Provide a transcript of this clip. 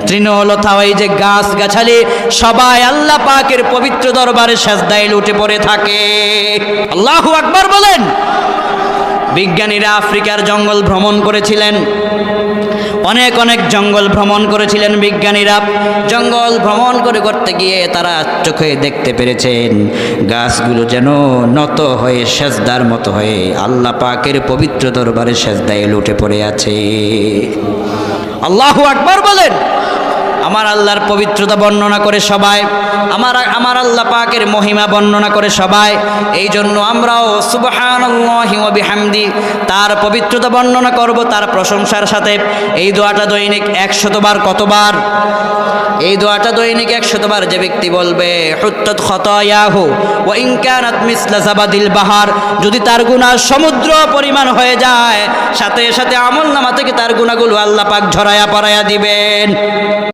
তৃণলতা, ওই যে গাছ গাছালি, সবাই আল্লাহ পাকের পবিত্র দরবারে সেজদায় লুটে পড়ে থাকে। আল্লাহু আকবার বলেন। বিজ্ঞানীরা আফ্রিকার জঙ্গল ভ্রমণ করেছিলেন, অনেক অনেক জঙ্গল ভ্রমণ করেছিলেন বিজ্ঞানীরা। জঙ্গল ভ্রমণ করতে গিয়ে তারা চোখে দেখতে পেরেছেন গাছগুলো যেন নত হয়ে সেজদার মতো হয়ে আল্লাহ পাকের পবিত্র দরবারে সেজদায় লুটে পড়ে আছে। আল্লাহু আকবার বলেন। আমার আল্লাহর পবিত্রতা বর্ণনা করে সবাই, আমার আল্লাহ পাকের মহিমা বর্ণনা করে সবাই। এই জন্য আমরাও সুবহানাল্লাহি ওয়া বিহামদি, তার পবিত্রতা বর্ণনা করব তার প্রশংসার সাথে। এই দোয়াটা দৈনিক 100 বার, কতবার? এই দোয়াটা দৈনিক 100 বার যে ব্যক্তি বলবে, হুত্তাত খতায়াহু ওয়া ইন কানাত মিসলা জাবাদিল বাহার, যদি তার গুনাহ সমুদ্র পরিমাণ হয়ে যায়, সাথে সাথে আমলনামা থেকে তার গুনাহগুলো আল্লাহ পাক ঝরায়া পড়ায়া দিবেন।